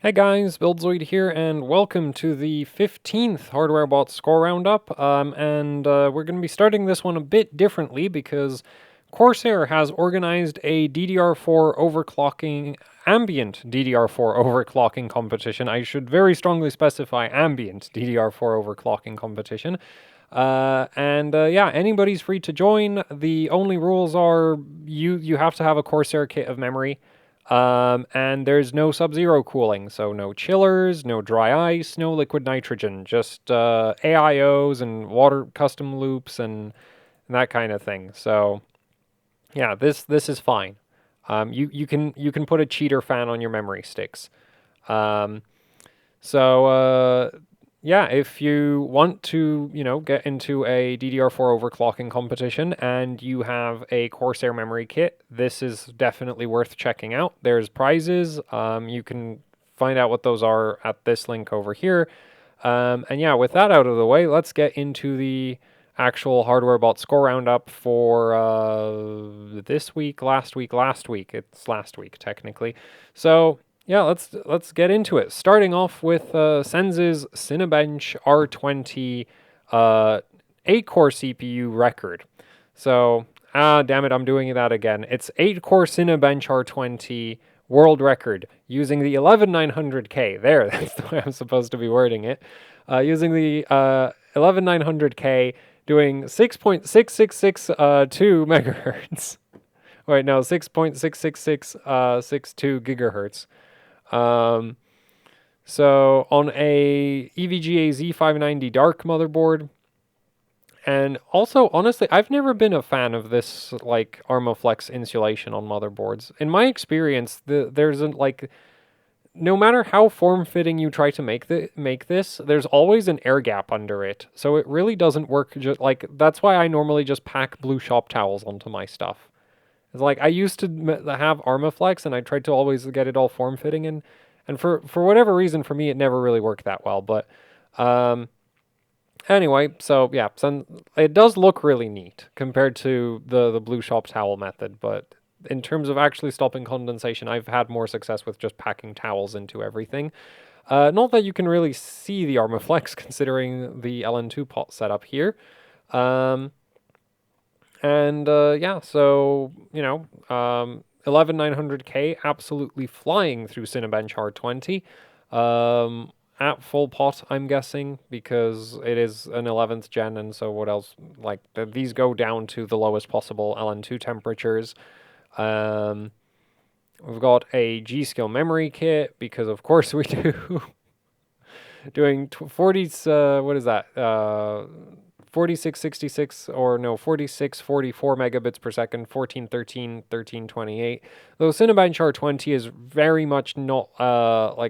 Hey guys, Buildzoid here, and welcome to the 15th Hardwarebot score roundup. We're going to be starting this one a bit differently because Corsair has organized a DDR4 overclocking, ambient DDR4 overclocking competition. I should very strongly specify ambient DDR4 overclocking competition. Yeah, anybody's free to join. The only rules are you have to have a Corsair kit of memory. And there's no sub-zero cooling, so no chillers, no dry ice, no liquid nitrogen, just AIOs and water custom loops and that kind of thing. So yeah, this is fine. You can put a cheater fan on your memory sticks. Um, yeah, if you want to, get into a DDR4 overclocking competition and you have a Corsair memory kit, this is definitely worth checking out. There's prizes. You can find out what those are at this link over here. And yeah, with that out of the way, let's get into the actual Hardwarebot score roundup for this week, last week. It's last week, technically. So yeah, let's get into it. Starting off with Senz's Cinebench R20 8-core CPU record. So, damn it, I'm doing that again. It's 8-core Cinebench R20 world record using the 11900K. There, that's the way I'm supposed to be wording it. Using the 11900K, doing 6.6662 megahertz. Wait, no, 6.66662 gigahertz. So on a EVGA Z590 Dark motherboard. And also, honestly, I've never been a fan of this, like, Armaflex insulation on motherboards. In my experience, no matter how form-fitting you try to make this, there's always an air gap under it. So it really doesn't work, that's why I normally just pack blue shop towels onto my stuff. It's like, I used to have Armaflex, and I tried to always get it all form-fitting, and for whatever reason, for me, it never really worked that well. But anyway, so yeah, it does look really neat compared to the blue shop towel method, but in terms of actually stopping condensation, I've had more success with just packing towels into everything. Not that you can really see the Armaflex considering the LN2 pot setup here. Yeah, so, 11900K absolutely flying through Cinebench R20. At full pot, I'm guessing, because it is an 11th gen, and so what else? Like, these go down to the lowest possible LN2 temperatures. We've got a G-Skill memory kit, because of course we do. Doing 40s, what is that? 4666 or no 4644 megabits per second, 1413, 1328. Though Cinebench R20 is very much not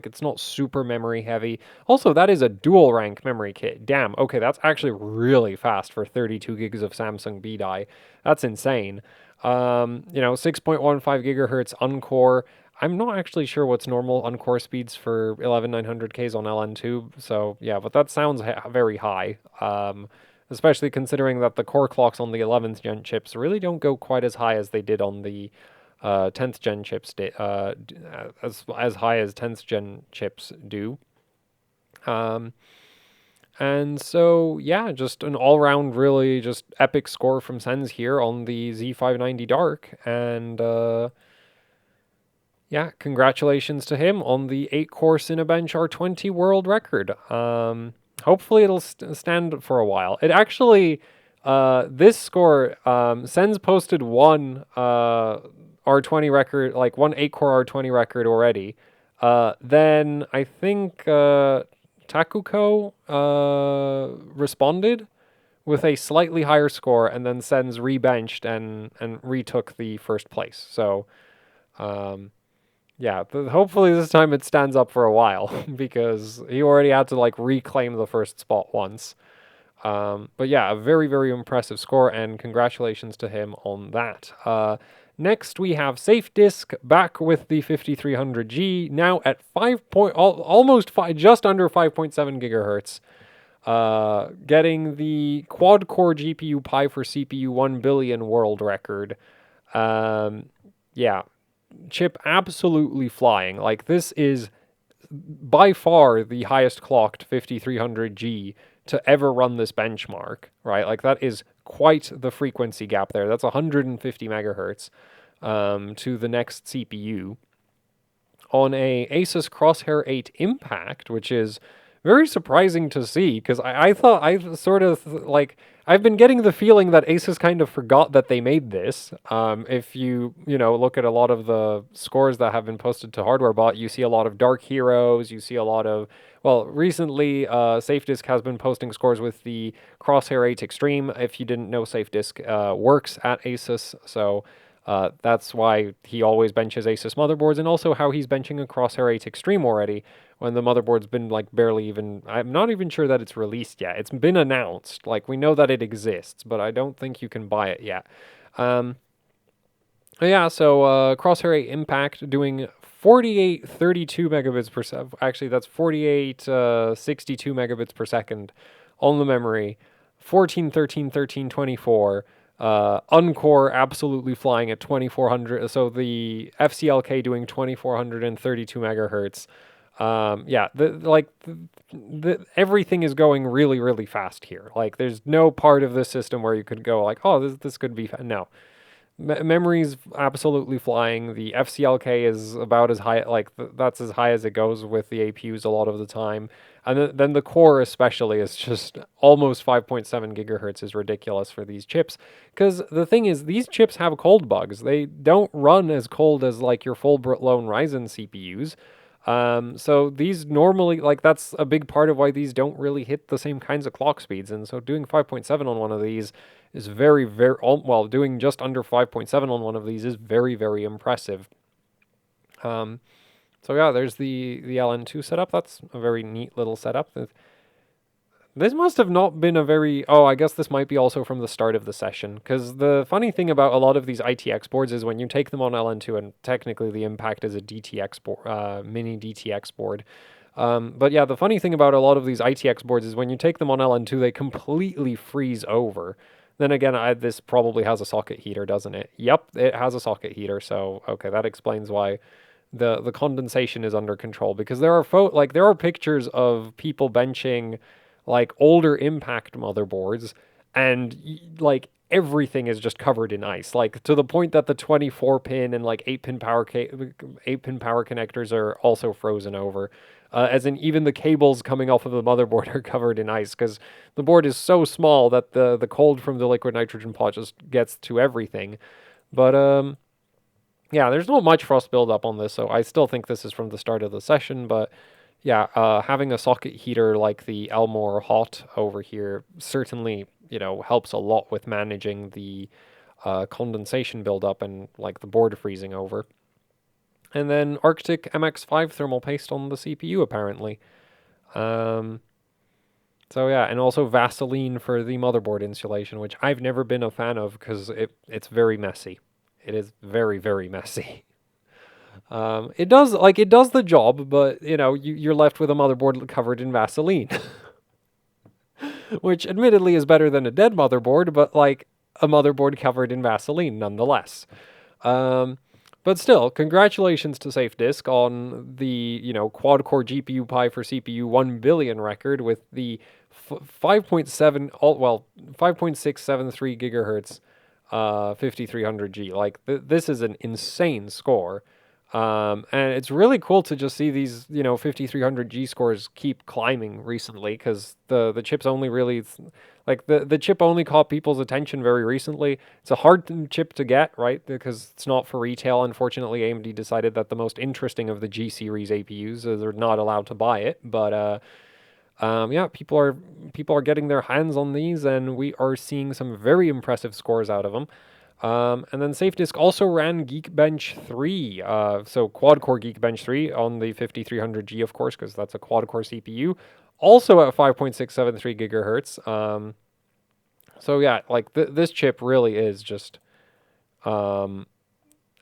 it's not super memory heavy. Also, that is a dual rank memory kit. Damn. Okay, that's actually really fast for 32 gigs of Samsung B die. That's insane. 6.15 gigahertz uncore. I'm not actually sure what's normal uncore speeds for 11900Ks on LN2. So yeah, but that sounds very high. Especially considering that the core clocks on the 11th gen chips really don't go quite as high as they did on the 10th gen chips, as high as 10th gen chips do. And so, yeah, just an all-round really just epic score from Sens here on the Z590 Dark. And yeah, congratulations to him on the 8-core Cinebench R20 world record. Hopefully it'll stand for a while. It actually, this score, Sens posted one R20 record, like one 8-core R20 record already. Then I think Takuko responded with a slightly higher score, and then Sens rebenched and retook the first place. So, yeah, hopefully this time it stands up for a while because he already had to reclaim the first spot once. But yeah, a very, very impressive score, and congratulations to him on that. Next, we have SafeDisk back with the 5300G, now at just under 5.7 gigahertz. Getting the quad-core GPU Pi for CPU 1 billion world record. Yeah. Chip absolutely flying. Like, this is by far the highest clocked 5300G to ever run this benchmark, right? Like that is quite the frequency gap there. That's 150 megahertz to the next CPU on a Asus Crosshair 8 Impact, which is very surprising to see because I thought I've been getting the feeling that Asus kind of forgot that they made this. If you look at a lot of the scores that have been posted to HWbot, you see a lot of Dark Heroes, you see a lot of, well, recently SafeDisk has been posting scores with the Crosshair 8 Extreme. If you didn't know, SafeDisk works at Asus, so that's why he always benches Asus motherboards, and also how he's benching a Crosshair 8 Extreme already when the motherboard's been like barely even, I'm not even sure that it's released yet. It's been announced, like we know that it exists, but I don't think you can buy it yet. Yeah, so Crosshair 8 Impact doing 4832 megabits per second. Actually, that's 4862 megabits per second on the memory. 14, 13, 13, 24. Uncore absolutely flying at 2400. So the FCLK doing 2432 megahertz. Yeah, everything is going really, really fast here. Like, there's no part of this system where you could go like, oh, this could be no. Memory's absolutely flying. The FCLK is about as high, like that's as high as it goes with the APUs a lot of the time. And then the core especially is just almost 5.7 gigahertz is ridiculous for these chips. Because the thing is, these chips have cold bugs. They don't run as cold as like your full-blown Ryzen CPUs. So these normally, like that's a big part of why these don't really hit the same kinds of clock speeds. And so doing 5.7 on one of these is very, very, well, doing just under 5.7 on one of these is very, very impressive. So yeah, there's the LN2 setup. That's a very neat little setup. This must have not been a very... Oh, I guess this might be also from the start of the session, because the funny thing about a lot of these ITX boards is when you take them on LN2, and technically the Impact is a DTX board, mini DTX board. But yeah, the funny thing about a lot of these ITX boards is when you take them on LN2, they completely freeze over. Then again, this probably has a socket heater, doesn't it? Yep, it has a socket heater, so okay, that explains why the condensation is under control, because there are pictures of people benching like older Impact motherboards, and like everything is just covered in ice, like to the point that the 24 pin and like 8-pin power connectors are also frozen over. As in, even the cables coming off of the motherboard are covered in ice because the board is so small that the cold from the liquid nitrogen pot just gets to everything. But yeah, there's not much frost buildup on this, so I still think this is from the start of the session. But yeah, having a socket heater like the Elmore Hot over here certainly, helps a lot with managing the condensation buildup and like the board freezing over. And then Arctic MX5 thermal paste on the CPU, apparently. So yeah, and also Vaseline for the motherboard insulation, which I've never been a fan of because it's very messy. It is very, very messy. It does the job, but you're left with a motherboard covered in Vaseline, which admittedly is better than a dead motherboard, but like a motherboard covered in Vaseline nonetheless. But still, congratulations to SafeDisk on the, quad-core GPU Pi for CPU 1 billion record with the 5.673 gigahertz 5300G. Like, this is an insane score. And it's really cool to just see these, 5300G scores keep climbing recently, because the chips only really... Like, the chip only caught people's attention very recently. It's a hard chip to get, right? Because it's not for retail. Unfortunately, AMD decided that the most interesting of the G series APUs, they're not allowed to buy it. But yeah, people are getting their hands on these, and we are seeing some very impressive scores out of them. And then SafeDisk also ran Geekbench 3, so quad-core Geekbench 3 on the 5300G, of course, because that's a quad-core CPU. Also at 5.673 gigahertz. So yeah, like this chip really is just... and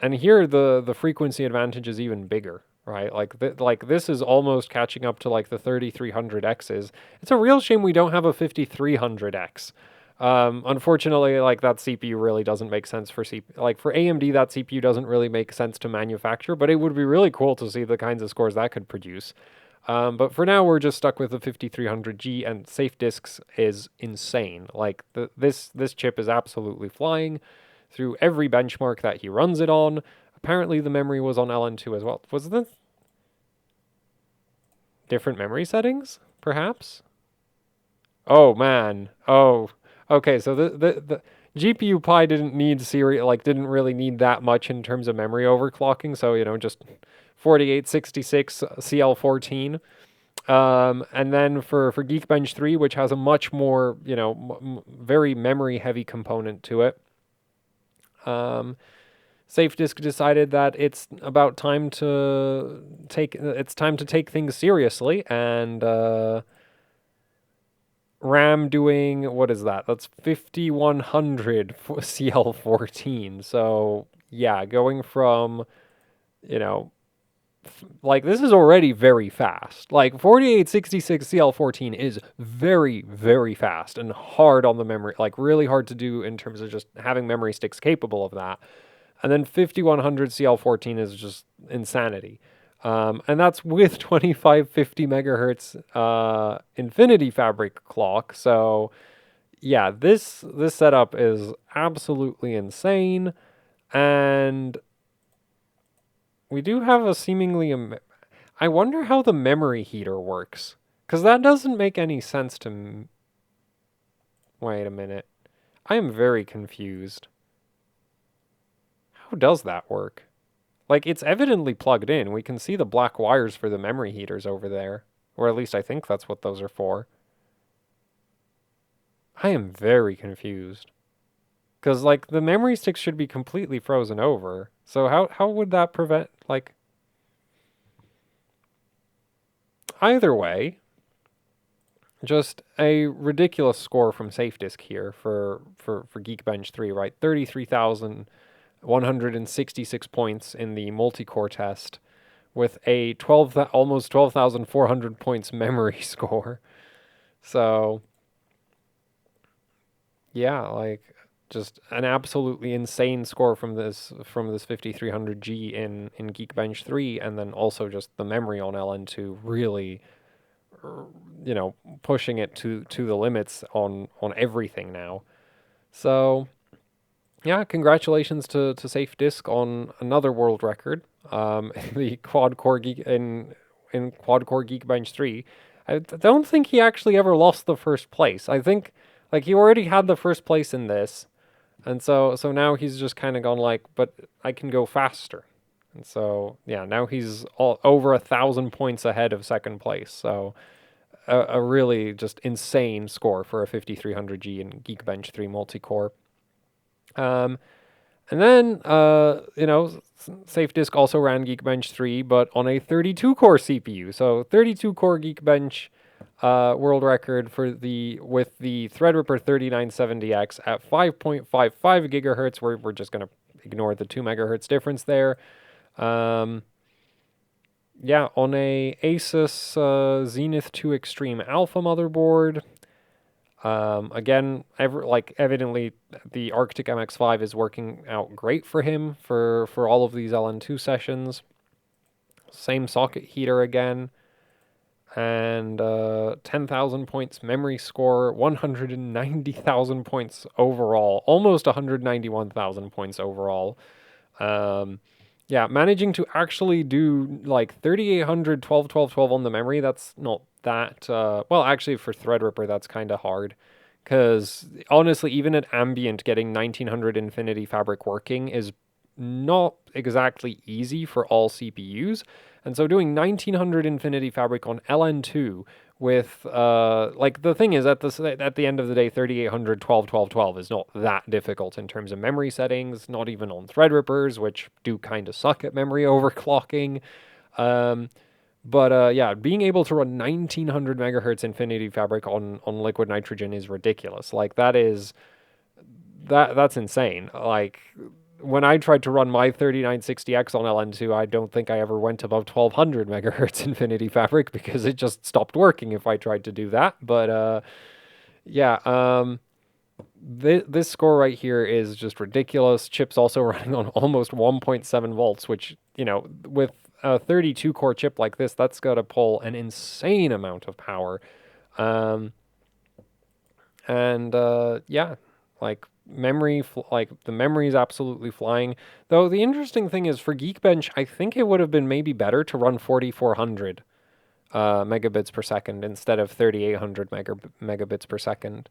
here the frequency advantage is even bigger, right? Like this is almost catching up to like the 3300Xs. It's a real shame we don't have a 5300X. Unfortunately, like that CPU really doesn't make sense for like for AMD, that CPU doesn't really make sense to manufacture, but it would be really cool to see the kinds of scores that could produce. But for now, we're just stuck with the 5300G, and safe disks is insane. Like this chip is absolutely flying through every benchmark that he runs it on. Apparently, the memory was on LN2 as well. Was this different memory settings, perhaps? Oh man. Oh, okay. So the GPU Pi didn't really need that much in terms of memory overclocking. So just 4866 CL14. And then for Geekbench 3, which has a much more very memory heavy component to it. SafeDisk decided that it's time to take things seriously, and RAM doing, what is that? That's 5100 CL14. So yeah, going from, like this is already very fast. Like 4866 CL14 is very, very fast and hard on the memory, like really hard to do in terms of just having memory sticks capable of that. And then 5100 CL14 is just insanity. And that's with 2550 megahertz Infinity Fabric clock. So yeah, this setup is absolutely insane. And we do have a seemingly... I wonder how the memory heater works. Because that doesn't make any sense to... Wait a minute. I am very confused. How does that work? Like, it's evidently plugged in. We can see the black wires for the memory heaters over there. Or at least I think that's what those are for. I am very confused. Because, like, the memory sticks should be completely frozen over. So how would that prevent, like... Either way, just a ridiculous score from SafeDisk here for Geekbench 3, right? 33,166 points in the multi-core test with a almost 12,400 points memory score. So, yeah, like just an absolutely insane score from this 5300G in Geekbench 3, and then also just the memory on LN2 really pushing it to the limits on everything now. So yeah, congratulations to SafeDisk on another world record. The quad core in quad core Geekbench 3. I don't think he actually ever lost the first place. I think like he already had the first place in this, and so now he's just kind of gone like, but I can go faster. And so yeah, now he's over 1,000 points ahead of second place. So a really just insane score for a 5300G in Geekbench 3 multi-core. And then, SafeDisk also ran Geekbench 3, but on a 32-core CPU. So 32-core Geekbench world record with the Threadripper 3970X at 5.55 gigahertz. We're just going to ignore the 2 megahertz difference there. Yeah, on a Asus Zenith 2 Extreme Alpha motherboard. Again, evidently the Arctic MX5 is working out great for him for all of these LN2 sessions. Same socket heater again. And 10,000 points memory score, 190,000 points overall, almost 191,000 points overall. Yeah, managing to actually do like 3,800, 12, 12, 12 on the memory, that's not that... well, actually, for Threadripper, that's kind of hard. Because, honestly, even at ambient, getting 1900 Infinity Fabric working is not exactly easy for all CPUs. And so doing 1900 Infinity Fabric on LN2 with, like, the thing is, at the end of the day, 3800, 12, 12, 12 is not that difficult in terms of memory settings, not even on Threadrippers, which do kind of suck at memory overclocking. But yeah, being able to run 1900 megahertz Infinity Fabric on liquid nitrogen is ridiculous. Like, that's insane. Like, when I tried to run my 3960X on LN2, I don't think I ever went above 1200 megahertz Infinity Fabric because it just stopped working if I tried to do that. But yeah, this score right here is just ridiculous. Chip's also running on almost 1.7 volts, which, with a 32 core chip like this, that's got to pull an insane amount of power. Um, and yeah, like like the memory is absolutely flying. Though the interesting thing is for Geekbench, I think it would have been maybe better to run 4400 megabits per second instead of 3800 megabits per second.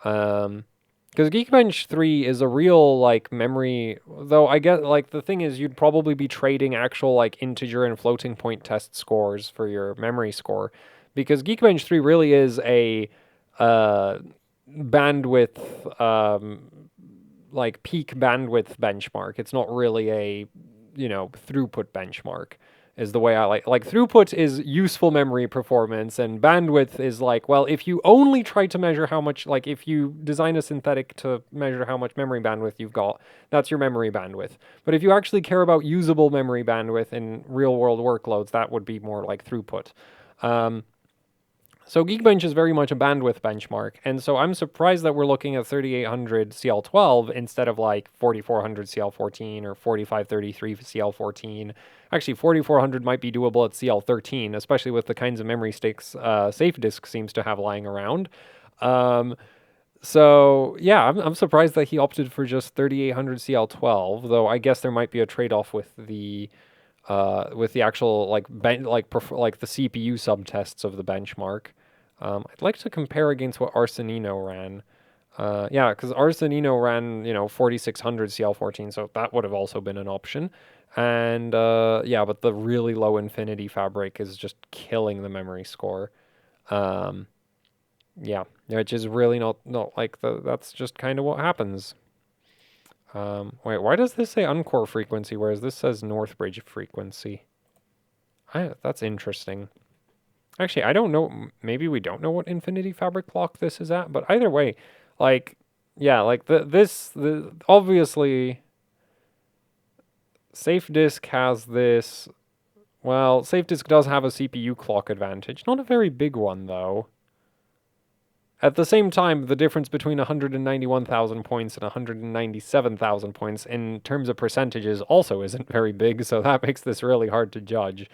Because Geekbench 3 is a real like memory, though I get like the thing is you'd probably be trading actual like integer and floating point test scores for your memory score, because Geekbench 3 really is a uh, bandwidth like peak bandwidth benchmark. It's not really a throughput benchmark is the way I like throughput is useful memory performance, and bandwidth is like, well, if you only try to measure how much, like if you design a synthetic to measure how much memory bandwidth you've got, that's your memory bandwidth. But if you actually care about usable memory bandwidth in real world workloads, that would be more like throughput. So Geekbench is very much a bandwidth benchmark, and so I'm surprised that we're looking at 3800 CL12 instead of like 4400 CL14 or 4533 CL14. Actually, 4400 might be doable at CL13, especially with the kinds of memory sticks SafeDisk seems to have lying around. So yeah, I'm surprised that he opted for just 3800 CL12, though I guess there might be a trade-off with the actual like like the CPU subtests of the benchmark. I'd like to compare against what Arsenino ran. Yeah, because Arsenino ran 4600 CL14, so that would have also been an option. And yeah, but the really low Infinity Fabric is just killing the memory score. Yeah, which is really not like that's just kind of what happens. Wait, why does this say Uncore frequency, whereas this says Northbridge frequency? That's interesting. Actually, I don't know. Maybe we don't know what Infinity Fabric clock this is at, but either way, like, yeah, like obviously, SafeDisk has this. Well, SafeDisk does have a CPU clock advantage, not a very big one though. At the same time, the difference between 191,000 points and 197,000 points in terms of percentages also isn't very big, so that makes this really hard to judge.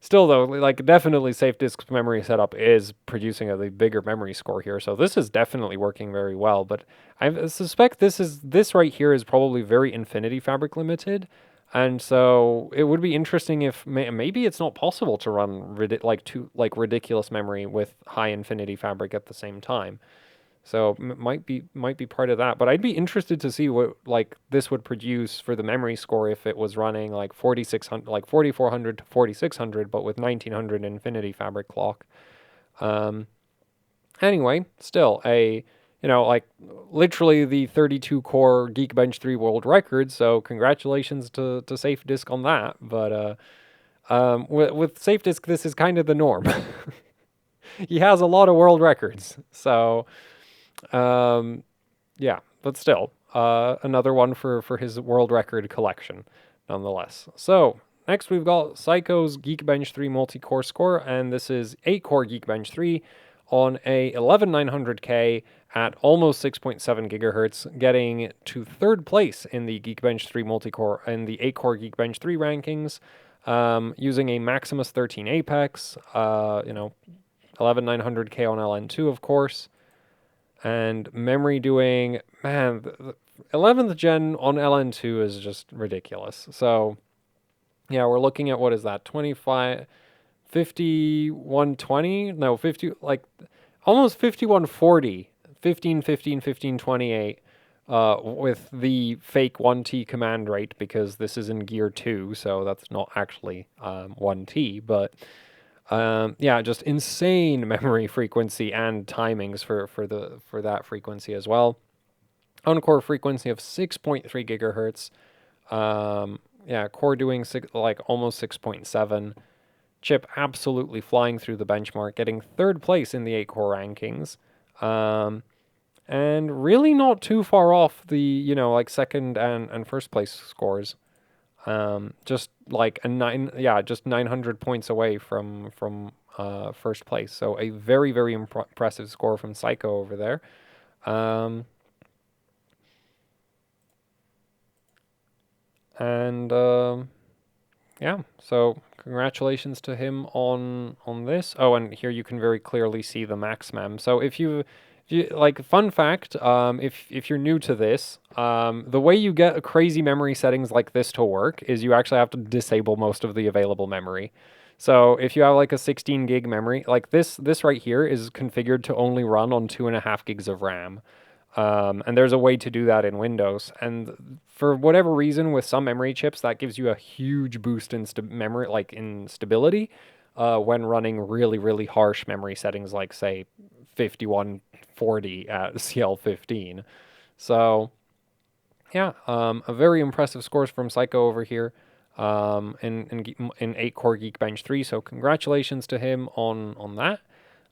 Still, though, like definitely SafeDisk's memory setup is producing a bigger memory score here, so this is definitely working very well. But I suspect this right here is probably very Infinity Fabric limited, and so it would be interesting if maybe it's not possible to run ridiculous memory with high Infinity Fabric at the same time. So might be part of that, but I'd be interested to see what like this would produce for the memory score if it was running like 4600, like 4400 to 4600, but with 1900 Infinity Fabric clock. Anyway, still like literally the 32 core Geekbench 3 world record. So congratulations to SafeDisk on that. But with SafeDisk, this is kind of the norm. He has a lot of world records, so. Yeah, but still, another one for his world record collection, nonetheless. So next we've got Psycho's Geekbench 3 multi-core score, and this is 8-core Geekbench 3 on a 11900K at almost 6.7 gigahertz, getting to third place in the Geekbench 3 multi-core and the 8-core Geekbench 3 rankings, using a Maximus 13 Apex, 11900K on LN2, of course. And memory doing, man, the 11th gen on LN2 is just ridiculous. So, yeah, we're looking at, what is that, 5120? No, 50, like, almost 5140, 1515, 1528, with the fake 1T command rate, because this is in Gear 2, so that's not actually 1T, but... yeah, just insane memory frequency and timings for that frequency as well. On-core frequency of 6.3 gigahertz. Yeah, core doing almost 6.7. Chip absolutely flying through the benchmark, getting third place in the 8-core rankings. And really not too far off the, second and first place scores. Just like just 900 points away from first place. So a very, very impressive score from Psycho over there. And yeah, so congratulations to him on this. Oh, and here you can very clearly see the max mem. So if you like, fun fact, if you're new to this, the way you get crazy memory settings like this to work is you actually have to disable most of the available memory. So if you have like a 16 gig memory, like this right here is configured to only run on 2.5 gigs of RAM. And there's a way to do that in Windows. And for whatever reason, with some memory chips, that gives you a huge boost in memory, like in stability, when running really, really harsh memory settings, like say 5140 at CL15. So yeah, a very impressive scores from Psycho over here, in 8-core Geekbench 3. So congratulations to him on that.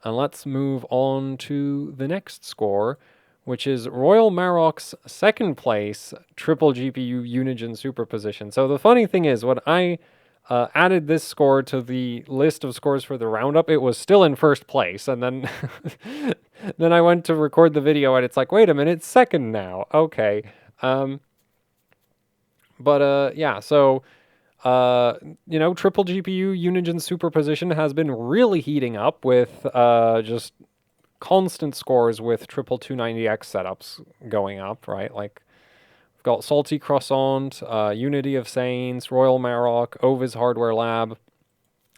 And let's move on to the next score, which is Royal Marok's second place triple GPU Unigine superposition. So the funny thing is, when I added this score to the list of scores for the roundup, it was still in first place. And then then I went to record the video, and it's like, wait a minute, it's second now. Okay. Yeah, so triple GPU Unigine superposition has been really heating up with just constant scores with triple 290X setups going up, right? Like, we've got Salty Croissant, Unity of Saints, Royal Marok, Ovis Hardware Lab,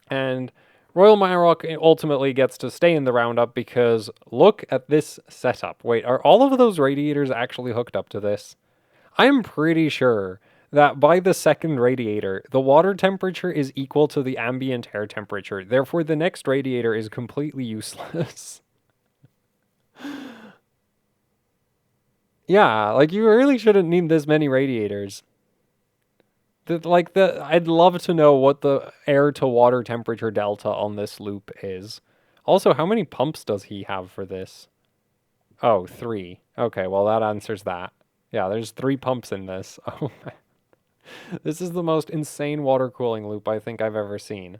and Royal Marok ultimately gets to stay in the roundup because look at this setup. Wait, are all of those radiators actually hooked up to this? I'm pretty sure that by the second radiator, the water temperature is equal to the ambient air temperature. Therefore, the next radiator is completely useless. Yeah, like, you really shouldn't need this many radiators. I'd love to know what the air to water temperature delta on this loop is. Also, how many pumps does he have for this? Oh, 3. Okay, well, that answers that. Yeah, there's 3 pumps in this. Oh, this is the most insane water cooling loop I think I've ever seen.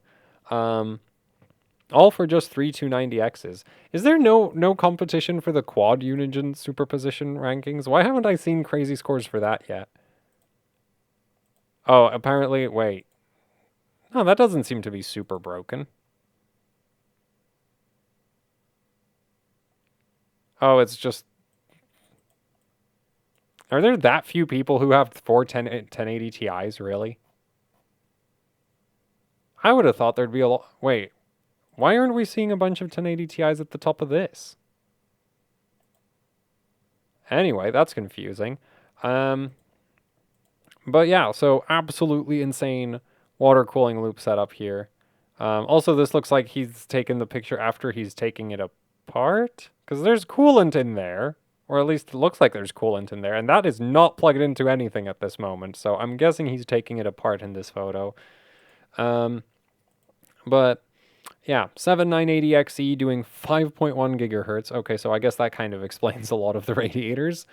All for just 3 290Xs. Is there no competition for the quad Unigine superposition rankings? Why haven't I seen crazy scores for that yet? Oh, apparently, wait. No, that doesn't seem to be super broken. Oh, it's just... Are there that few people who have 1080 Ti's, really? I would have thought there'd be a lot... Wait, why aren't we seeing a bunch of 1080 Ti's at the top of this? Anyway, that's confusing. But yeah, so absolutely insane water cooling loop setup here. Also, this looks like he's taken the picture after he's taking it apart, because there's coolant in there, or at least it looks like there's coolant in there, and that is not plugged into anything at this moment, so I'm guessing he's taking it apart in this photo. But yeah, 7980XE doing 5.1 gigahertz. Okay, so I guess that kind of explains a lot of the radiators.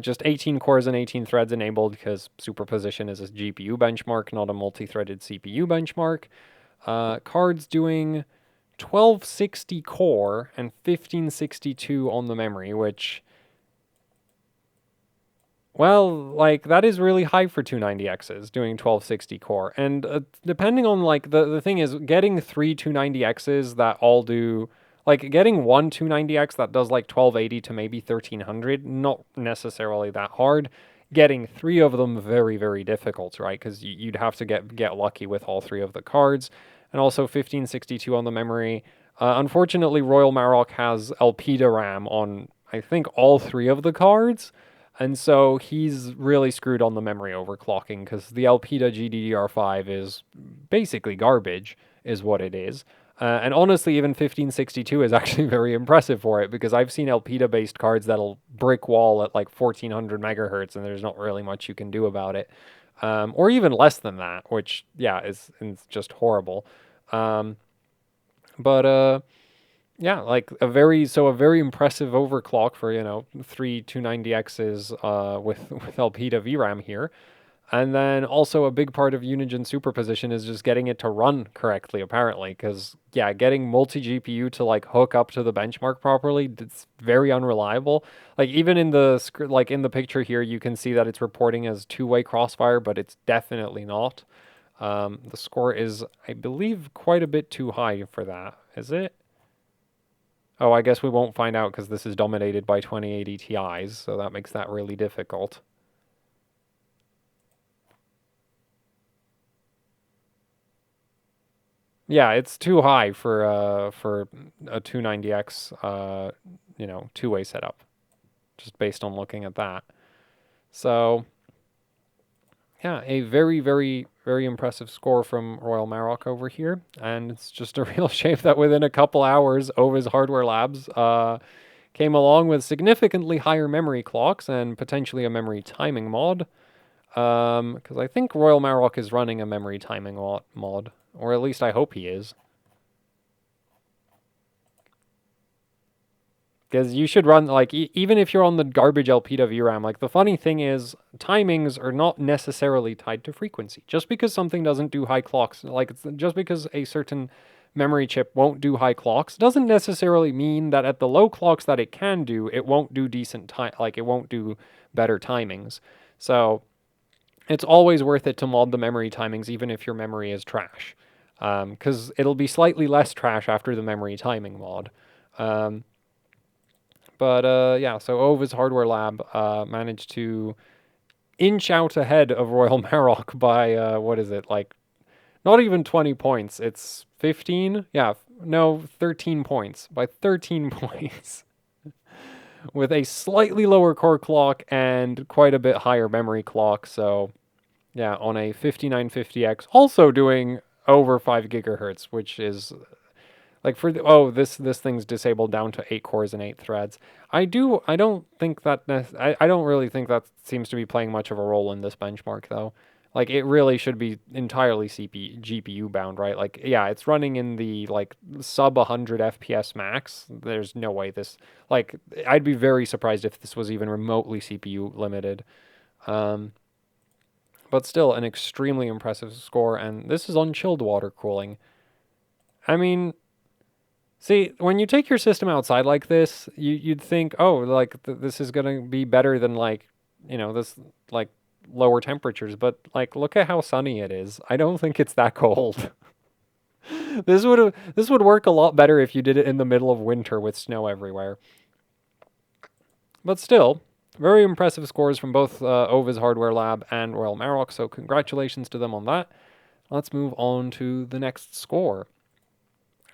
Just 18 cores and 18 threads enabled because superposition is a GPU benchmark, not a multi-threaded CPU benchmark. Cards doing 1260 core and 1562 on the memory, which, well, like, that is really high for 290Xs, doing 1260 core. And depending on, like, the thing is, getting 3 290Xs that all do, like, getting one 290X that does, like, 1280 to maybe 1300, not necessarily that hard. Getting 3 of them, very, very difficult, right? Because you'd have to get lucky with all 3 of the cards. And also 1562 on the memory. Unfortunately, Royal Marok has Elpida RAM on, I think, all 3 of the cards. And so he's really screwed on the memory overclocking because the Elpida GDDR5 is basically garbage, is what it is. And honestly, even 1562 is actually very impressive for it because I've seen Elpida-based cards that'll brick wall at like 1400 megahertz and there's not really much you can do about it. Or even less than that, which, yeah, is just horrible. Yeah, like a very impressive overclock for, 3 290Xs with Elpida VRAM here. And then also a big part of Unigine superposition is just getting it to run correctly, apparently, because yeah, getting multi-GPU to like hook up to the benchmark properly, it's very unreliable. Like even in the like in the picture here, you can see that it's reporting as two-way crossfire, but it's definitely not. The score is, I believe, quite a bit too high for that. Is it? Oh, I guess we won't find out because this is dominated by 2080 Ti's, so that makes that really difficult. Yeah, it's too high for a 290X you know, two-way setup, just based on looking at that. So yeah, a very, very, very impressive score from Royal Maroc over here. And it's just a real shame that within a couple hours, Ova's Hardware Labs came along with significantly higher memory clocks and potentially a memory timing mod. Because I think Royal Maroc is running a memory timing mod, or at least I hope he is. Because you should run, like, even if you're on the garbage Elpida VRAM, like, the funny thing is, timings are not necessarily tied to frequency. Just because something doesn't do high clocks, like, just because a certain memory chip won't do high clocks, doesn't necessarily mean that at the low clocks that it can do, it won't do decent time, like, it won't do better timings. So, it's always worth it to mod the memory timings, even if your memory is trash. Because it'll be slightly less trash after the memory timing mod. But yeah, so Ova's Hardware Lab managed to inch out ahead of Royal Maroc by, what is it, like, not even 20 points. It's 15? Yeah, no, 13 points. By 13 points. With a slightly lower core clock and quite a bit higher memory clock. So, yeah, on a 5950X, also doing over 5 gigahertz, which is like for the, oh, this thing's disabled down to 8 cores and 8 threads. I don't think that I don't really think that seems to be playing much of a role in this benchmark though. Like it really should be entirely GPU bound, right? Like yeah, it's running in the like sub 100 FPS max. There's no way this like I'd be very surprised if this was even remotely CPU limited. Um, but still an extremely impressive score, and this is on chilled water cooling. I mean, see, when you take your system outside like this, you'd think, oh, like this is gonna be better than like, you know, this like lower temperatures. But like, look at how sunny it is. I don't think it's that cold. This would work a lot better if you did it in the middle of winter with snow everywhere. But still, very impressive scores from both Ova's Hardware Lab and Royal Maroc. So congratulations to them on that. Let's move on to the next score,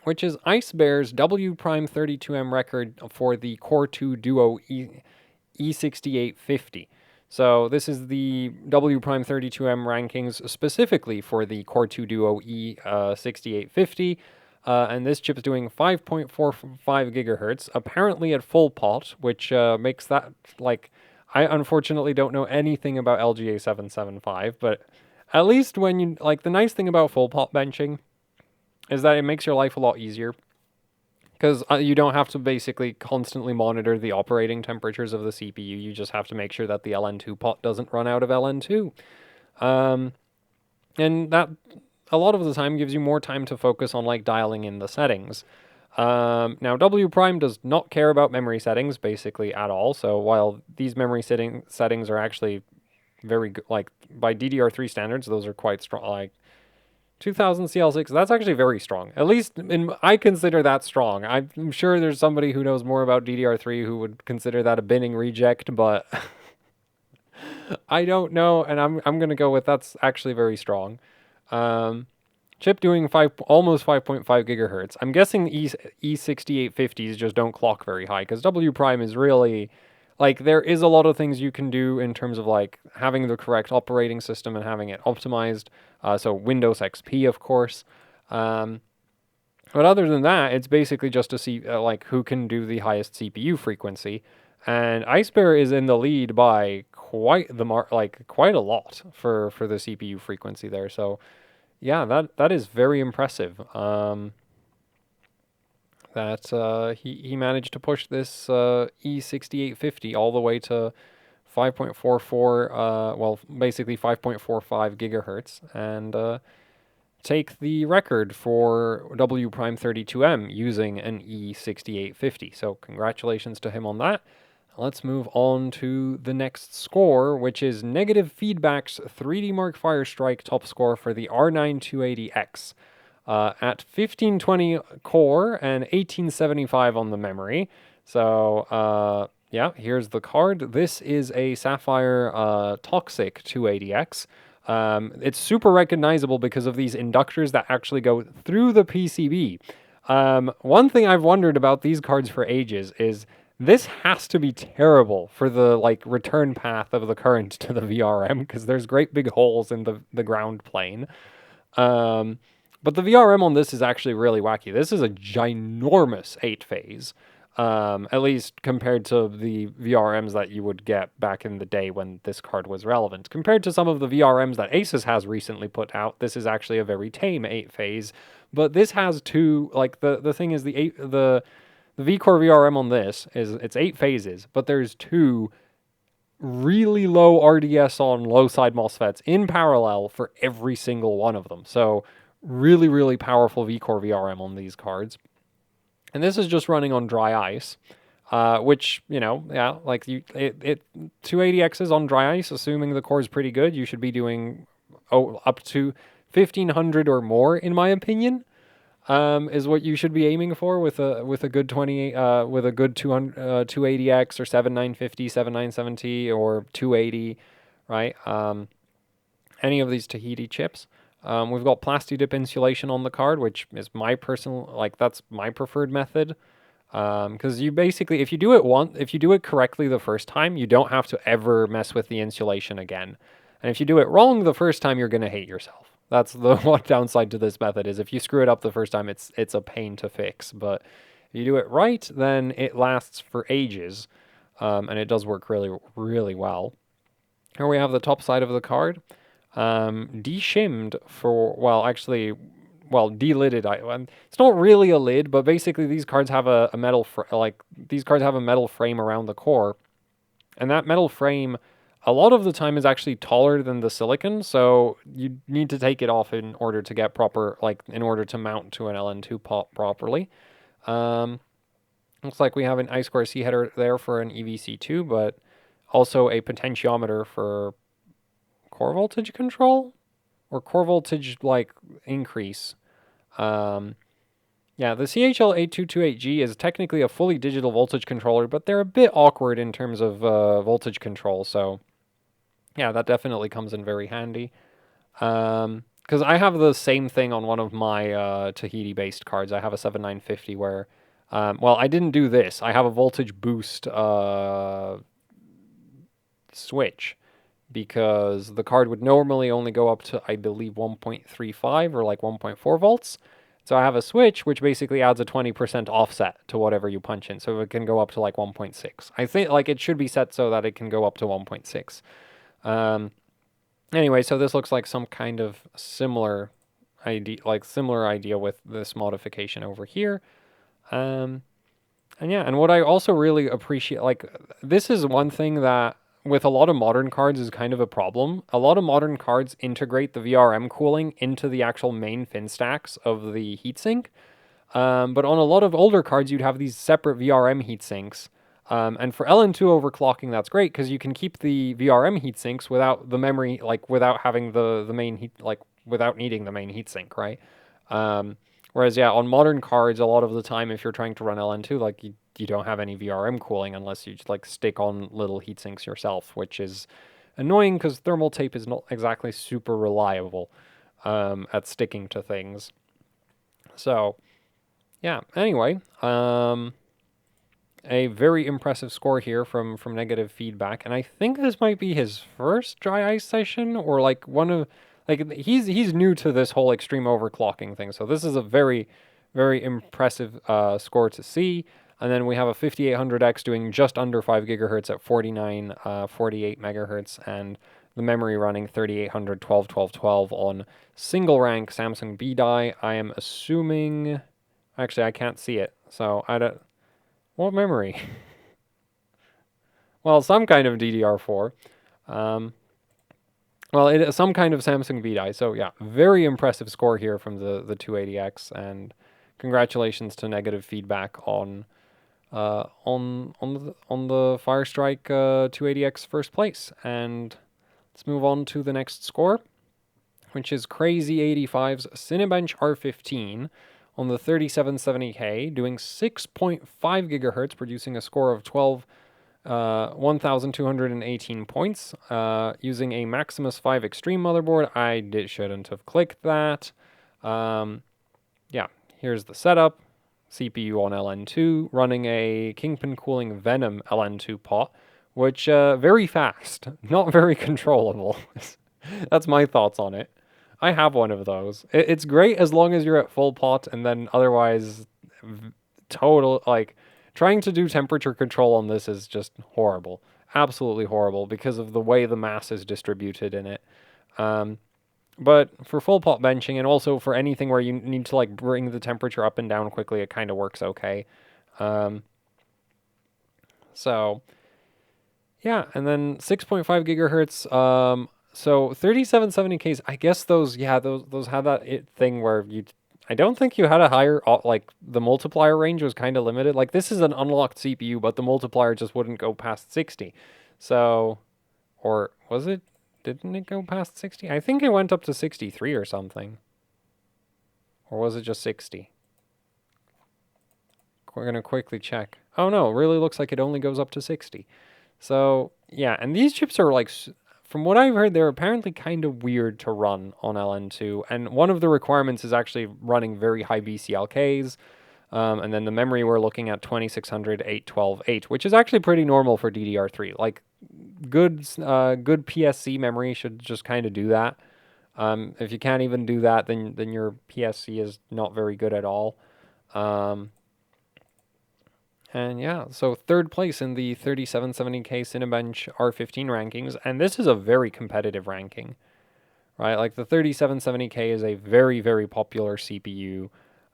which is Icebear's Wprime 32M record for the Core 2 Duo E6850. So this is the Wprime 32M rankings specifically for the Core 2 Duo E6850. And this chip is doing 5.45 gigahertz, apparently at full pot, which makes that, like, I unfortunately don't know anything about LGA 775, but at least when you, like, the nice thing about full pot benching is that it makes your life a lot easier because you don't have to basically constantly monitor the operating temperatures of the CPU. You just have to make sure that the LN2 pot doesn't run out of LN2. And that a lot of the time gives you more time to focus on like dialing in the settings. Now Wprime does not care about memory settings basically at all. So while these memory settings are actually very good, like by DDR3 standards, those are quite strong. Like 2000 CL6, that's actually very strong. At least I consider that strong. I'm sure there's somebody who knows more about DDR3 who would consider that a binning reject, but I don't know, and I'm gonna go with that's actually very strong. Chip doing almost 5.5 gigahertz. I'm guessing E6850s just don't clock very high because Wprime is really like there is a lot of things you can do in terms of like having the correct operating system and having it optimized. So Windows XP, of course. But other than that, it's basically just to see like who can do the highest CPU frequency. And Icebear is in the lead by quite quite a lot for the CPU frequency there. So yeah, that is very impressive. That he managed to push this E6850 all the way to 5.44, well, basically 5.45 gigahertz, and take the record for Wprime 32M using an E6850. So congratulations to him on that. Let's move on to the next score, which is Negative Feedback's 3D Mark Firestrike top score for the R9 280X. At 1520 core and 1875 on the memory. So, yeah, here's the card. This is a Sapphire Toxic 280X. It's super recognizable because of these inductors that actually go through the PCB. One thing I've wondered about these cards for ages is this has to be terrible for the like return path of the current to the VRM because there's great big holes in the ground plane. But the VRM on this is actually really wacky. This is a ginormous 8-phase, at least compared to the VRMs that you would get back in the day when this card was relevant. Compared to some of the VRMs that Asus has recently put out, this is actually a very tame 8-phase. But this has two, like the thing is the V-Core VRM on this is it's 8 phases, but there's two really low RDS on low side MOSFETs in parallel for every single one of them. So really, really powerful V-Core VRM on these cards. And this is just running on dry ice, which, you know, yeah, like 280X is on dry ice, assuming the core is pretty good. You should be doing up to 1500 or more, in my opinion, is what you should be aiming for with a good 280X or 7950, 7970 or 280, right? Any of these Tahiti chips. We've got Plastidip insulation on the card, which is my personal, like that's my preferred method. Because you basically, if you do it correctly the first time, you don't have to ever mess with the insulation again. And if you do it wrong the first time, you're gonna hate yourself. That's the one downside to this method is if you screw it up the first time, it's a pain to fix. But if you do it right, then it lasts for ages, and it does work really, really well. Here we have the top side of the card. Deshimmed for, well, actually, well, delidded. It's not really a lid, but basically these cards have a metal, these cards have a metal frame around the core, and that metal frame, a lot of the time, is actually taller than the silicon, so you need to take it off in order to get proper, like, in order to mount to an LN2 pop properly. Looks like we have an I2C header there for an EVC2, but also a potentiometer for core voltage control or core voltage like increase. Yeah, the CHL8228G is technically a fully digital voltage controller, but they're a bit awkward in terms of voltage control. So yeah, that definitely comes in very handy. Because I have the same thing on one of my Tahiti-based cards. I have a 7950 where, well, I didn't do this. I have a voltage boost switch, because the card would normally only go up to, I believe, 1.35 or like 1.4 volts. So I have a switch which basically adds a 20% offset to whatever you punch in. So it can go up to like 1.6. I think like it should be set so that it can go up to 1.6. Anyway, so this looks like some kind of similar idea with this modification over here. And yeah, and what I also really appreciate, like, this is one thing that with a lot of modern cards is kind of a problem. A lot of modern cards integrate the VRM cooling into the actual main fin stacks of the heatsink. But on a lot of older cards, you'd have these separate VRM heatsinks. And for LN2 overclocking, that's great because you can keep the VRM heatsinks without the memory, like without having the main heat, like without needing the main heatsink, right? Whereas, yeah, on modern cards, a lot of the time, if you're trying to run LN2, like you don't have any VRM cooling unless you just like stick on little heatsinks yourself, which is annoying because thermal tape is not exactly super reliable at sticking to things. So, yeah. Anyway, a very impressive score here from Negative Feedback, and I think this might be his first dry ice session, or like one of, like he's new to this whole extreme overclocking thing. So this is a very, very impressive score to see. And then we have a 5800X doing just under 5 gigahertz at 48 megahertz, and the memory running 3800 12 12 12 on single rank Samsung B die. I am assuming, actually I can't see it, so I don't. What memory? well, some kind of DDR4. Well, some kind of Samsung VDI. So yeah, very impressive score here from the 280X, and congratulations to Negative Feedback on the Firestrike 280X first place. And let's move on to the next score, which is Crazy 85's Cinebench R15 on the 3770K, doing 6.5 gigahertz, producing a score of 1,218 points, using a Maximus 5 Extreme motherboard. Shouldn't have clicked that. Yeah, here's the setup. CPU on LN2, running a Kingpin Cooling Venom LN2 pot, which very fast, not very controllable. That's my thoughts on it. I have one of those. It's great as long as you're at full pot, and then otherwise, total, like, trying to do temperature control on this is just horrible. Absolutely horrible because of the way the mass is distributed in it. But for full pot benching, and also for anything where you need to like bring the temperature up and down quickly, it kind of works okay. So yeah, and then 6.5 gigahertz. So 3770Ks, I guess those had that thing where I don't think you had a higher, like the multiplier range was kind of limited. Like this is an unlocked CPU, but the multiplier just wouldn't go past 60. So, or was it? Didn't it go past 60? I think it went up to 63 or something. Or was it just 60? We're going to quickly check. Oh no, it really looks like it only goes up to 60. So, yeah, and these chips are like, from what I've heard, they're apparently kind of weird to run on LN2. And one of the requirements is actually running very high BCLKs. And then the memory, we're looking at 2600, 812, 8, which is actually pretty normal for DDR3. Like, good PSC memory should just kind of do that. If you can't even do that, then your PSC is not very good at all. And yeah, so third place in the 3770K Cinebench R15 rankings, and this is a very competitive ranking, right? Like the 3770K is a very, very popular CPU.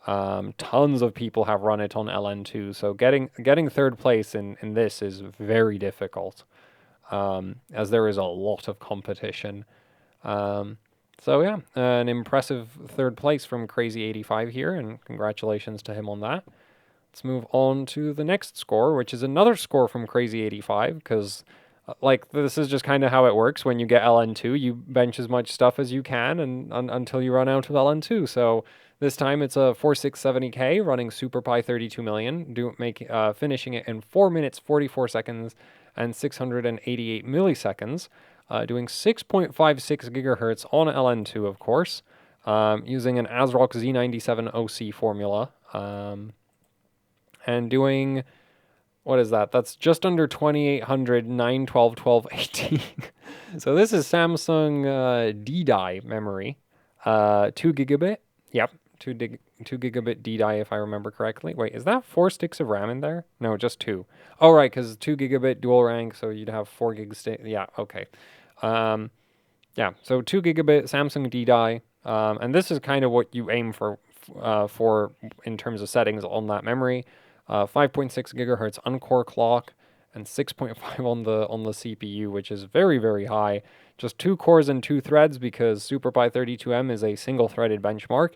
Tons of people have run it on LN2, so getting third place in this is very difficult, as there is a lot of competition. So yeah, an impressive third place from Crazy85 here, and congratulations to him on that. Let's move on to the next score, which is another score from Crazy85, because like this is just kind of how it works. When you get LN2, you bench as much stuff as you can and until you run out of LN2. So this time it's a 4670K running SuperPi 32 million, finishing it in 4 minutes 44 seconds and 688 milliseconds, doing 6.56 gigahertz on LN2, of course, using an ASRock Z97 OC formula. And doing, what is that? That's just under 2800, 912, 12, 18. So this is Samsung D-Die memory, 2 gigabit. Yep, 2 gigabit D-Die if I remember correctly. Wait, is that 4 sticks of RAM in there? No, just 2. Oh, right, because 2 gigabit dual rank, so you'd have 4 gig yeah, okay. Yeah, so 2 gigabit Samsung D-Die, and this is kind of what you aim for in terms of settings on that memory. 5.6 gigahertz on-core clock, and 6.5 on the CPU, which is very, very high. Just 2 cores and 2 threads because SuperPi 32M is a single-threaded benchmark,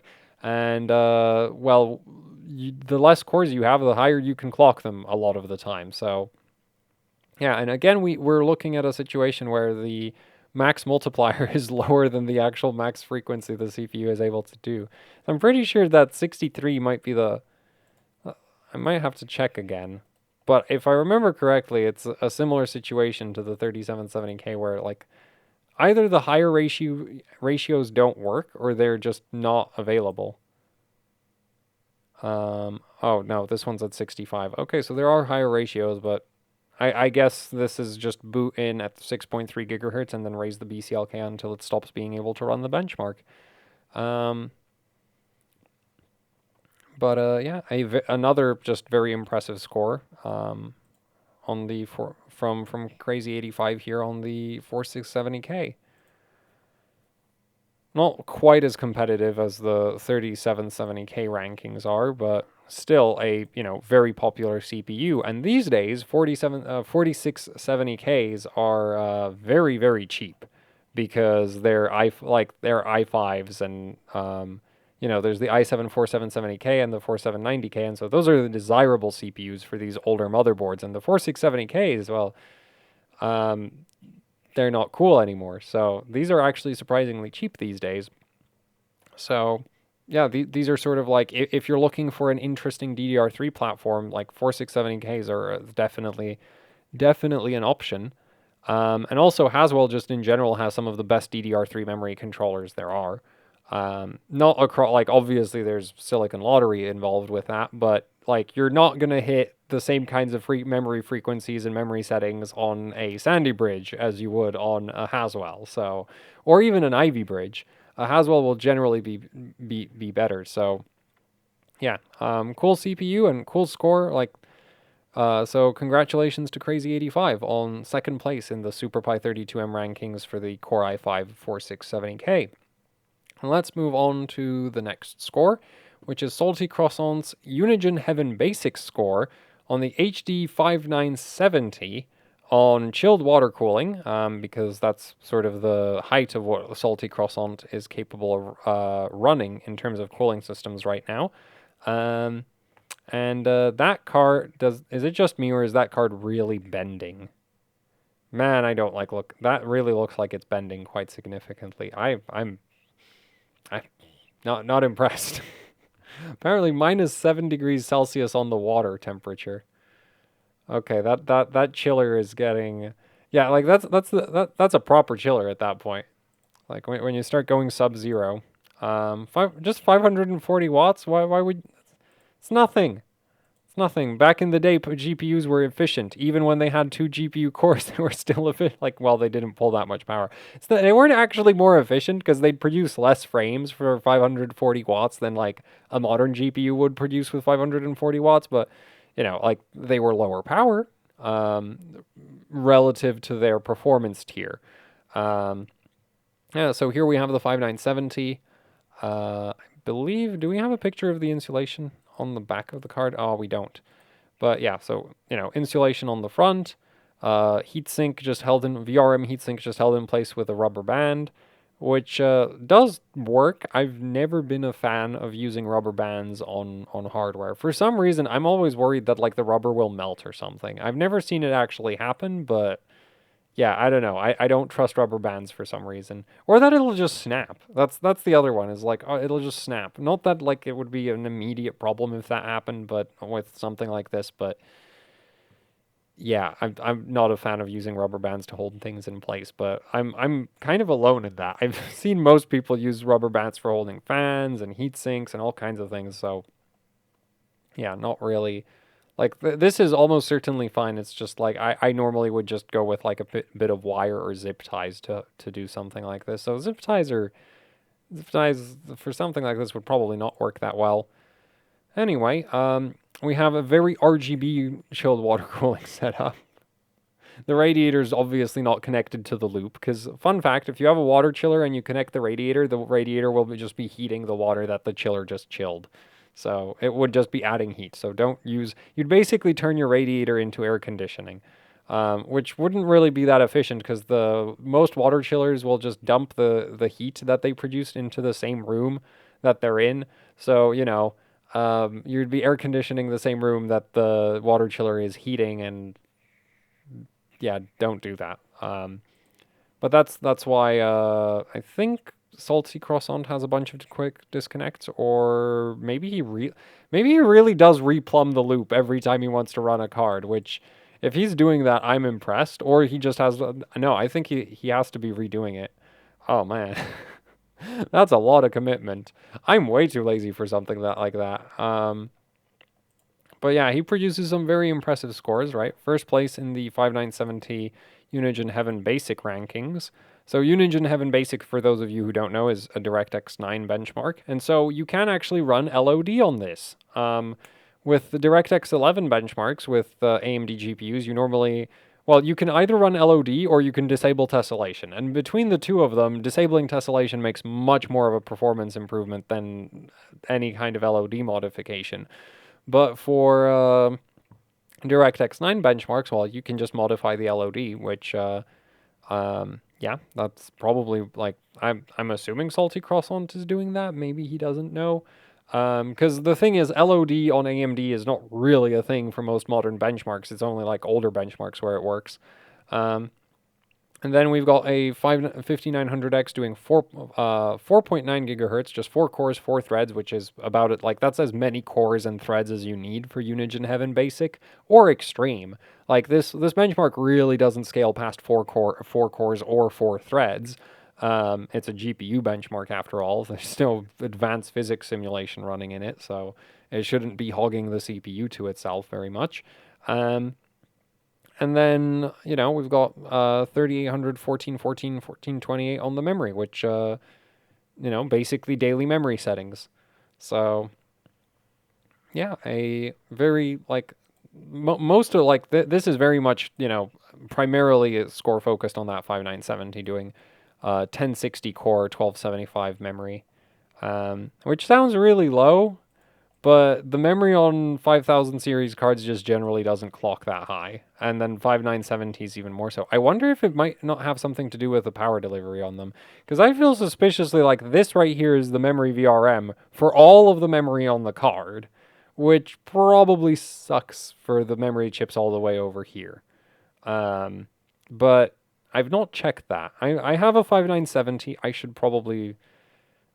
and well, the less cores you have, the higher you can clock them a lot of the time. So yeah, and again, we're looking at a situation where the max multiplier is lower than the actual max frequency the CPU is able to do. I'm pretty sure that 63 might be the... I might have to check again. But if I remember correctly, it's a similar situation to the 3770K where like either the higher ratios don't work or they're just not available. Oh no, this one's at 65. Okay, so there are higher ratios, but I guess this is just boot in at 6.3 gigahertz and then raise the BCLK until it stops being able to run the benchmark. But yeah, another just very impressive score on the from Crazy85 here on the 4670K. Not quite as competitive as the 3770K rankings are, but still a, very popular CPU. And these days, 4670Ks are very, very cheap because they're i5s and there's the i7 4770K and the 4790K, and so those are the desirable CPUs for these older motherboards. And the 4670Ks, well, um, they're not cool anymore. So these are actually surprisingly cheap these days. So yeah, these are sort of like if you're looking for an interesting DDR3 platform, like 4670Ks are definitely an option. And also Haswell just in general has some of the best DDR3 memory controllers there are. Not across, like obviously there's Silicon Lottery involved with that, but like you're not gonna hit the same kinds of memory frequencies and memory settings on a Sandy Bridge as you would on a Haswell. So, or even an Ivy Bridge. A Haswell will generally be better. So, yeah, cool CPU and cool score. So congratulations to Crazy85 on second place in the SuperPi 32M rankings for the Core i5 4670K. Let's move on to the next score, which is Salty Croissant's Unigine Heaven Basic score on the HD 5970 on chilled water cooling, because that's sort of the height of what Salty Croissant is capable of running in terms of cooling systems right now. And that card is it just me or is that card really bending? Man, I don't like look. That really looks like it's bending quite significantly. I'm not impressed. Apparently minus 7 degrees Celsius on the water temperature. Okay, that chiller is getting, yeah, like that's a proper chiller at that point. Like when you start going sub-zero, just 540 watts. Why would it's nothing. It's nothing. Back in the day, GPUs were efficient. Even when they had 2 GPU cores, they were still efficient. Like, well, they didn't pull that much power. They weren't actually more efficient because they'd produce less frames for 540 watts than like a modern GPU would produce with 540 watts. But, like they were lower power relative to their performance tier. Yeah, so here we have the 5970. I believe, do we have a picture of the insulation on the back of the card? Oh, we don't. But yeah, so, insulation on the front, heatsink just held in, VRM heatsink just held in place with a rubber band, which does work. I've never been a fan of using rubber bands on hardware. For some reason, I'm always worried that like the rubber will melt or something. I've never seen it actually happen, but yeah, I don't know. I don't trust rubber bands for some reason. Or that it'll just snap. That's the other one, is like, oh, it'll just snap. Not that like it would be an immediate problem if that happened, but with something like this, but yeah, I'm not a fan of using rubber bands to hold things in place, but I'm kind of alone in that. I've seen most people use rubber bands for holding fans and heat sinks and all kinds of things, so yeah, not really. Like, this is almost certainly fine. It's just like I normally would just go with like a bit of wire or zip ties to do something like this. So zip ties for something like this would probably not work that well. Anyway, we have a very RGB chilled water cooling setup. The radiator is obviously not connected to the loop because, fun fact, if you have a water chiller and you connect the radiator will just be heating the water that the chiller just chilled. So it would just be adding heat. So you'd basically turn your radiator into air conditioning, which wouldn't really be that efficient because most water chillers will just dump the heat that they produced into the same room that they're in. So, you'd be air conditioning the same room that the water chiller is heating, and yeah, don't do that. But that's why I think Salty Croissant has a bunch of quick disconnects, or maybe he really does replumb the loop every time he wants to run a card. Which, if he's doing that, I'm impressed. Or he just has no. I think he has to be redoing it. Oh man, that's a lot of commitment. I'm way too lazy for something like that. But yeah, he produces some very impressive scores, right? First place in the 5970 Unigine Heaven Basic rankings. So Unigine Heaven Basic, for those of you who don't know, is a DirectX 9 benchmark. And so you can actually run LOD on this. With the DirectX 11 benchmarks with AMD GPUs, you normally Well, you can either run LOD or you can disable tessellation. And between the two of them, disabling tessellation makes much more of a performance improvement than any kind of LOD modification. But for DirectX 9 benchmarks, well, you can just modify the LOD, which, yeah, that's probably like, I'm assuming Salty Croissant is doing that. Maybe he doesn't know. Because the thing is, LOD on AMD is not really a thing for most modern benchmarks. It's only like older benchmarks where it works. Um, and then we've got a 5900X doing 4.9 gigahertz, just 4 cores, 4 threads, which is about it. Like, that's as many cores and threads as you need for Unigine Heaven Basic or Extreme. Like, this benchmark really doesn't scale past 4 cores or 4 threads. It's a GPU benchmark after all. There's still advanced physics simulation running in it, so it shouldn't be hogging the CPU to itself very much. And then, we've got 3800, 1414, 1428 on the memory, which, basically daily memory settings. So, yeah, a very, like, most of, like, this is very much, primarily a score focused on that 5970 doing 1060 core, 1275 memory, which sounds really low. But the memory on 5000 series cards just generally doesn't clock that high. And then 5970s even more so. I wonder if it might not have something to do with the power delivery on them. Because I feel suspiciously like this right here is the memory VRM for all of the memory on the card, which probably sucks for the memory chips all the way over here. But I've not checked that. I have a 5970. I should probably...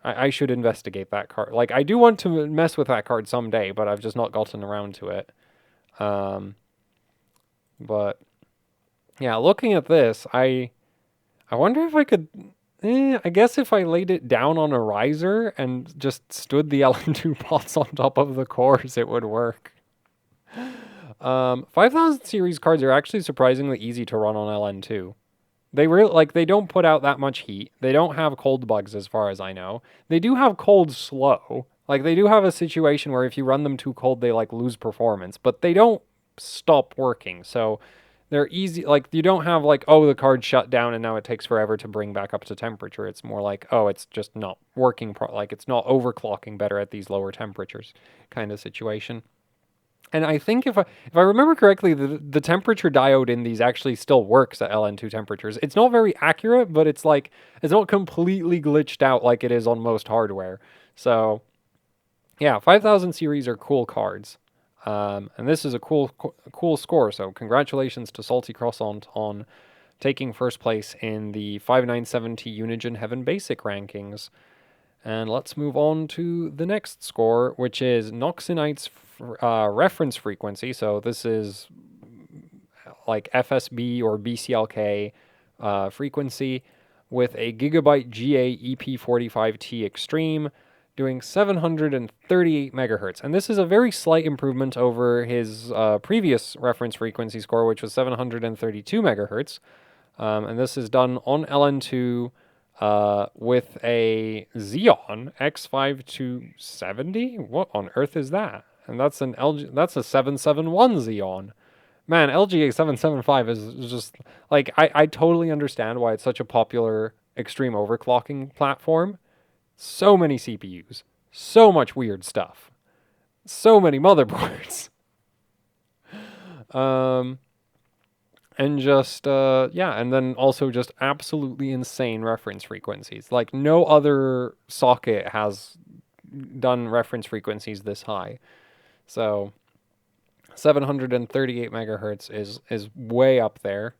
I should investigate that card. Like, I do want to mess with that card someday, but I've just not gotten around to it. But, yeah, looking at this, I wonder if I could... I guess if I laid it down on a riser and just stood the LN2 pots on top of the cores, it would work. 5000 series cards are actually surprisingly easy to run on LN2. They don't put out that much heat. They don't have cold bugs as far as I know. They do have cold slow. Like, they do have a situation where if you run them too cold, they like lose performance, but they don't stop working. So they're easy. Like, you don't have like, oh, the card shut down and now it takes forever to bring back up to temperature. It's more like, oh, it's just not working. Like, it's not overclocking better at these lower temperatures kind of situation. And I think if I remember correctly, the temperature diode in these actually still works at LN2 temperatures. It's not very accurate, but it's like it's not completely glitched out like it is on most hardware. So, yeah, 5000 series are cool cards, and this is a cool score. So congratulations to Salty Croissant on taking first place in the 5970 Unigine Heaven Basic rankings. And let's move on to the next score, which is Noxinite's reference frequency. So this is like FSB or BCLK frequency with a Gigabyte GA EP45T Extreme doing 738 megahertz. And this is a very slight improvement over his previous reference frequency score, which was 732 megahertz. And this is done on LN2 with a Xeon X5270. What on earth is that? And that's that's a 771 Xeon. Man, LGA 775 is just like I totally understand why it's such a popular extreme overclocking platform. So many CPUs, so much weird stuff, so many motherboards. And just, yeah, and then also just absolutely insane reference frequencies. Like, no other socket has done reference frequencies this high. So, 738 megahertz is way up there.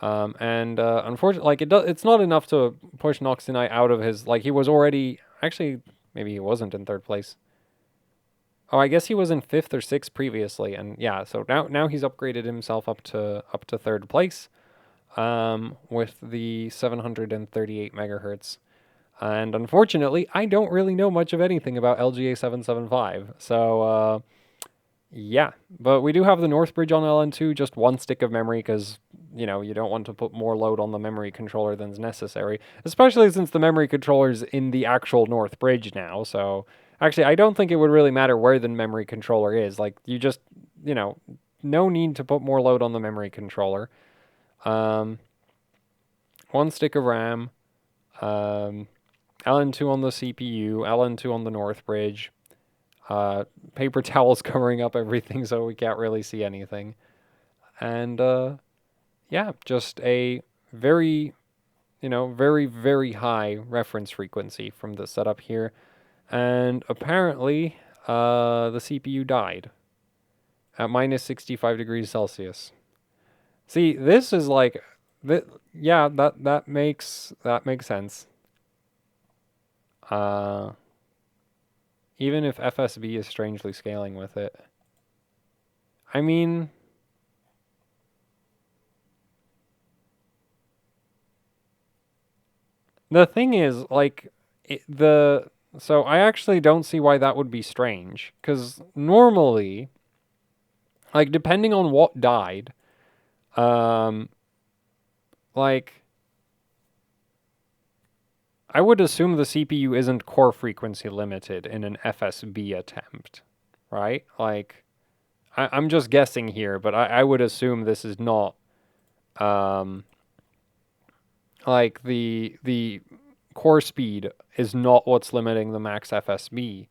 And unfortunately, like, it's not enough to push Noxinite out of his, like, he was already, actually, maybe he wasn't in third place. Oh, I guess he was in 5th or 6th previously, and yeah, so now he's upgraded himself up to third place, with the 738 megahertz. And unfortunately, I don't really know much of anything about LGA 775, so yeah. But we do have the North Bridge on LN2, just one stick of memory, because you don't want to put more load on the memory controller than's necessary, especially since the memory controller's in the actual North Bridge now. So actually, I don't think it would really matter where the memory controller is. Like, you just, no need to put more load on the memory controller. 1 stick of RAM, LN2 on the CPU, LN2 on the North Bridge, paper towels covering up everything so we can't really see anything. And yeah, just a very, very, very high reference frequency from the setup here. And apparently, the CPU died at minus 65 degrees Celsius. See, this is like, yeah, that makes sense. Even if FSB is strangely scaling with it. I mean, the thing is, like, so I actually don't see why that would be strange, because normally, like, depending on what died, like, I would assume the CPU isn't core frequency limited in an FSB attempt, right? Like, I'm just guessing here, but I would assume this is not, like, the core speed is not what's limiting the max FSB.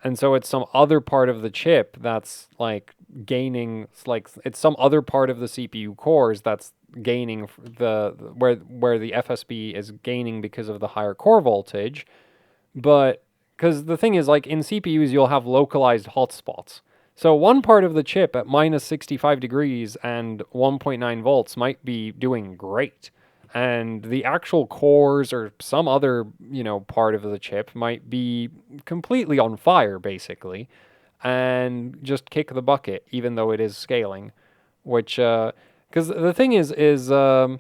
And so it's some other part of the chip that's like gaining, like it's some other part of the CPU cores that's gaining where the FSB is gaining because of the higher core voltage. But because the thing is, like in CPUs, you'll have localized hotspots. So one part of the chip at minus 65 degrees and 1.9 volts might be doing great. And the actual cores or some other, part of the chip might be completely on fire, basically, and just kick the bucket, even though it is scaling. Which, because the thing is, the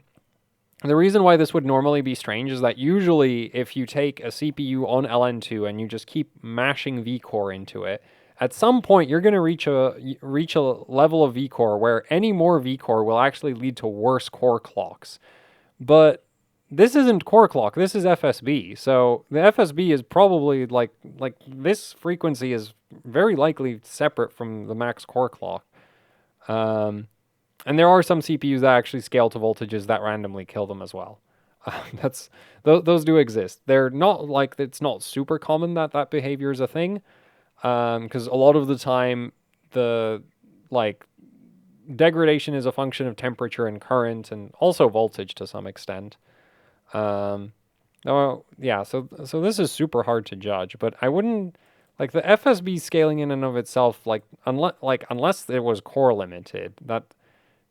reason why this would normally be strange is that usually if you take a CPU on LN2 and you just keep mashing vCore into it, at some point you're going to reach a level of vCore where any more vCore will actually lead to worse core clocks. But this isn't core clock, this is FSB. So the FSB is probably like this frequency is very likely separate from the max core clock. And there are some CPUs that actually scale to voltages that randomly kill them as well. Those do exist. They're not like, it's not super common that behavior is a thing, because a lot of the time the degradation is a function of temperature and current and also voltage to some extent. Oh yeah, so this is super hard to judge, but I wouldn't like the FSB scaling in and of itself, unless it was core limited.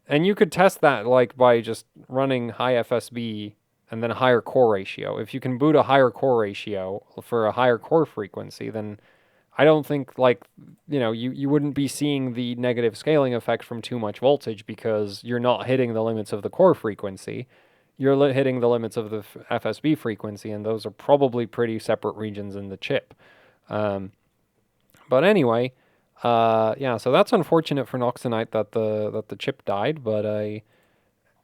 And you could test that by just running high FSB and then a higher core ratio. If you can boot a higher core ratio for a higher core frequency, then I don't think you wouldn't be seeing the negative scaling effect from too much voltage because you're not hitting the limits of the core frequency. You're hitting the limits of the FSB frequency, and those are probably pretty separate regions in the chip. But anyway, yeah, so that's unfortunate for Noxonite that the chip died, but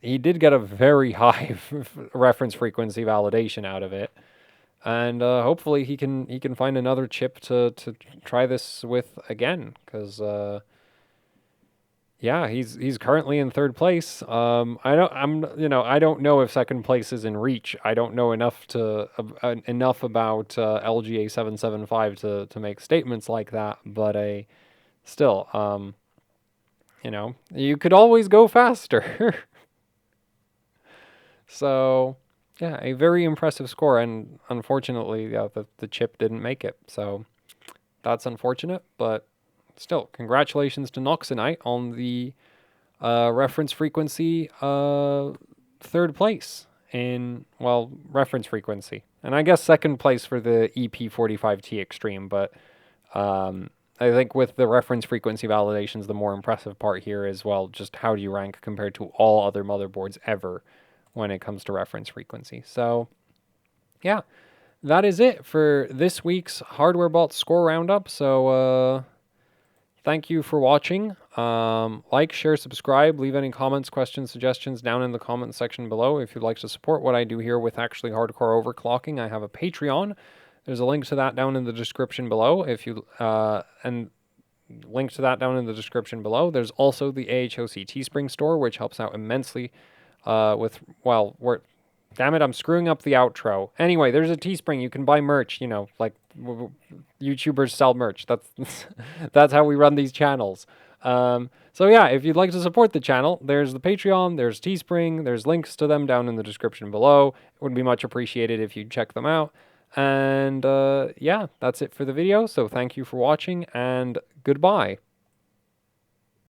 he did get a very high reference frequency validation out of it. And hopefully he can find another chip to try this with again, because yeah, he's currently in third place. I don't know if second place is in reach. I don't know enough about LGA 775 to make statements like that. But still, you could always go faster. So. Yeah, a very impressive score, and unfortunately, the chip didn't make it. So that's unfortunate, but still, congratulations to Noxonite on the reference frequency third place in, reference frequency. And I guess second place for the EP45T Extreme, but I think with the reference frequency validations, the more impressive part here is, just how do you rank compared to all other motherboards ever when it comes to reference frequency. So, yeah, that is it for this week's HWbot score roundup. So, thank you for watching. Like, share, subscribe, leave any comments, questions, suggestions down in the comment section below. If you'd like to support what I do here with actually hardcore overclocking, I have a Patreon. There's a link to that down in the description below. Link to that down in the description below. There's also the AHOC Teespring store, which helps out immensely well, damn it, I'm screwing up the outro. Anyway, there's a Teespring. You can buy merch, you know, like YouTubers sell merch. That's that's how we run these channels. So yeah, if you'd like to support the channel, there's the Patreon, there's Teespring, there's links to them down in the description below. It would be much appreciated if you'd check them out. And yeah, that's it for the video. So thank you for watching and goodbye.